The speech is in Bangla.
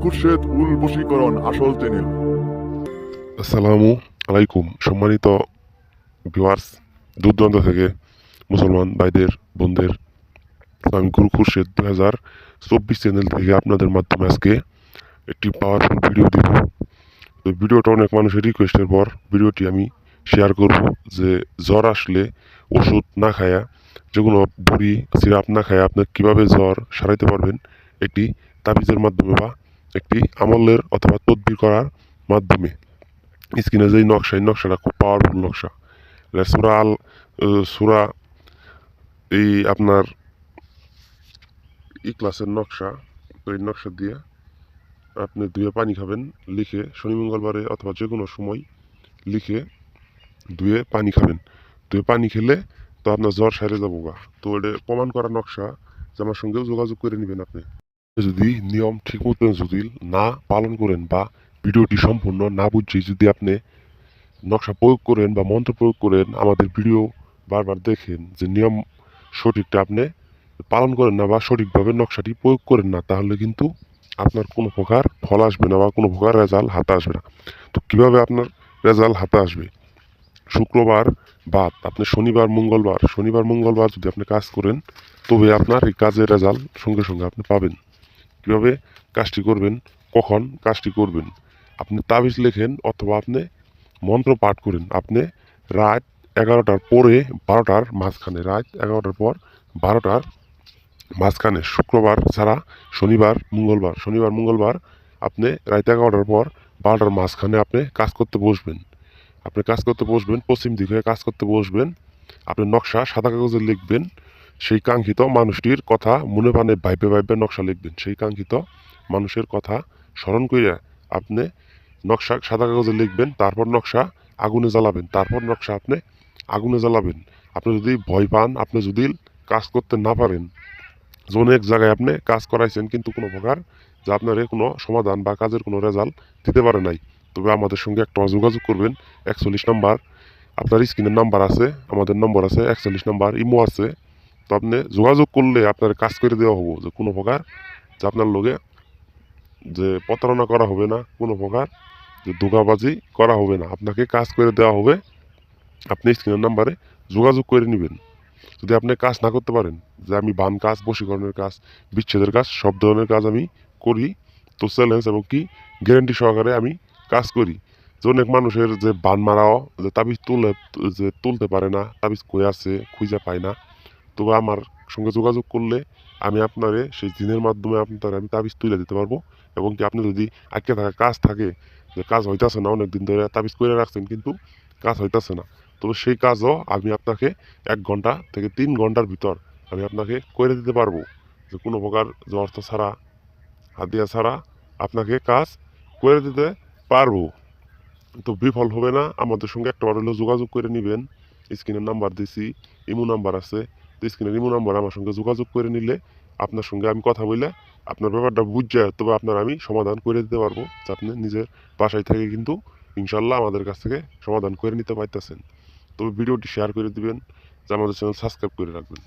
খুরশেদ উল বশীকরণ আসল চ্যানেল। আসসালামু আলাইকুম সম্মানিত ভিউয়ার্স, দূর দূরান্ত থেকে মুসলমান ভাইদের বোনদের, আমি গুরু খুরশেদ 2024 চ্যানেল থেকে আপনাদের মাধ্যমে আজকে একটি পাওয়ারফুল ভিডিও দিব। তো ভিডিওটা অনেক মানুষের রিকোয়েস্টের পর ভিডিওটি আমি শেয়ার করব যে জ্বর আসলে ওষুধ না খায়া, যেগুলো বড়ি সিরাপ না খায়া আপনি কীভাবে জ্বর সারাইতে পারবেন একটি তাবিজের মাধ্যমে বা একটি আমলের অথবা তদবির করার মাধ্যমে। স্ক্রিনে যে নকশা, এই নকশাটা খুব পাওয়ারফুল নকশা। সুরা আল সুরা এই আপনার ক্লাসের নকশা। তো এই নকশা দিয়ে আপনি ধুয়ে পানি খাবেন, লিখে শনি মঙ্গলবারে অথবা যে কোনো সময় লিখে ধুয়ে পানি খাবেন। ধুয়ে পানি খেলে তো আপনার জ্বর সেরে যাবো গা। তো এটা প্রমাণ করা নকশা, যে আমার সঙ্গেও যোগাযোগ করে নেবেন। আপনি যদি নিয়ম ঠিক মতো যদি না পালন করেন বা ভিডিওটি সম্পূর্ণ না বুঝে যদি আপনি নকশা প্রয়োগ করেন বা মন্ত্র প্রয়োগ করেন, আমাদের ভিডিও বারবার দেখেন যে নিয়ম সঠিকটা আপনি পালন করেন না বা সঠিকভাবে নকশাটি প্রয়োগ করেন না, তাহলে কিন্তু আপনার কোনো প্রকার ফল আসবে না বা কোনো প্রকার রেজাল্ট হাতে আসবে না। তো কীভাবে আপনার রেজাল্ট হাতে আসবে? শুক্রবার বাদ আপনি শনিবার মঙ্গলবার যদি আপনি কাজ করেন, তবে আপনার এই কাজের রেজাল্ট সঙ্গে সঙ্গে আপনি পাবেন। কীভাবে কাজটি করবেন, কখন কাজটি করবেন? আপনি তাবিজ লেখেন অথবা আপনি মন্ত্র পাঠ করেন। আপনি রাত 11টার পরে 12টার মাঝখানে, রাত 11টার পর 12টার মাঝখানে, শুক্রবার ছাড়া শনিবার মঙ্গলবার আপনি রাত 11টার পর 12টার মাঝখানে আপনি কাজ করতে বসবেন। পশ্চিম দিকে কাজ করতে বসবেন। আপনি নকশা সাদা কাগজে লিখবেন। সেই কাঙ্ক্ষিত মানুষটির কথা মনে প্রাণে ভাইবে নকশা লিখবেন। সেই কাঙ্ক্ষিত মানুষের কথা স্মরণ করিয়া আপনি নকশা সাদা কাগজে লিখবেন। তারপর নকশা আগুনে জ্বালাবেন। আপনি যদি ভয় পান, আপনি যদি কাজ করতে না পারেন, যেমন এক জায়গায় আপনি কাজ করাইছেন কিন্তু কোনো প্রকার যে আপনার কোনো সমাধান বা কাজের কোনো রেজাল্ট দিতে পারে নাই, তবে আমাদের সঙ্গে একটা যোগাযোগ করবেন। 41 নম্বর আপনার স্ক্রিনের নাম্বার আছে, আমাদের নম্বর আছে 41 নম্বর, ইমো আছে। তো আপনি যোগাযোগ করলে আপনার কাজ করে দেওয়া হবো, যে কোনো প্রকার যে আপনার লগে যে প্রতারণা করা হবে না, কোনো প্রকার যে ধোঁকাবাজি করা হবে না, আপনাকে কাজ করে দেওয়া হবে। আপনি স্ক্রিনের নাম্বারে যোগাযোগ করে নেবেন। যদি আপনি কাজ না করতে পারেন, যে আমি বান কাজ, বশীকরণের কাজ, বিচ্ছেদের কাজ, সব ধরনের কাজ আমি করি, তো চ্যালেঞ্জ এবং কি গ্যারান্টি সহকারে আমি কাজ করি। যে অনেক মানুষের যে বান মারাও, যে তাবিজ তুলতে পারে না, তাবিজ কই আছে খুঁজে পায় না, তবে আমার সঙ্গে যোগাযোগ করলে আমি আপনারে সেই জিনের মাধ্যমে আপনার আমি তাবিজ তুলে দিতে পারবো। এবং কি আপনি যদি আটকে থাকা কাজ থাকে, যে কাজ হইতাছে না, অনেক দিন ধরে তাবিজ করে রাখছেন কিন্তু কাজ হইতাছে না, তবে সেই কাজও আমি আপনাকে 1 ঘন্টা থেকে 3 ঘন্টার ভিতর আমি আপনাকে করে দিতে পারবো। যে কোনো প্রকার যে অর্থ ছাড়া, হাতিয়া ছাড়া আপনাকে কাজ করে দিতে পারবো। তো বিফল হবে না। আমাদের সঙ্গে একটাবার হলেও যোগাযোগ করে নেবেন। স্ক্রিনের নাম্বার দিছি, ইমো নাম্বার আছে। তো স্ক্রিনের ইমো নাম্বার আমার সঙ্গে যোগাযোগ করে নিলে আপনার সঙ্গে আমি কথা বলে আপনার ব্যাপারটা বুঝে, তবে আপনার আমি সমাধান করে দিতে পারবো, যে আপনি নিজের বাসায় থেকে কিন্তু ইনশাল্লাহ আমাদের কাছ থেকে সমাধান করে নিতে পারতেছেন। তবে ভিডিওটি শেয়ার করে দিবেন, যে আমাদের চ্যানেল সাবস্ক্রাইব করে রাখবেন।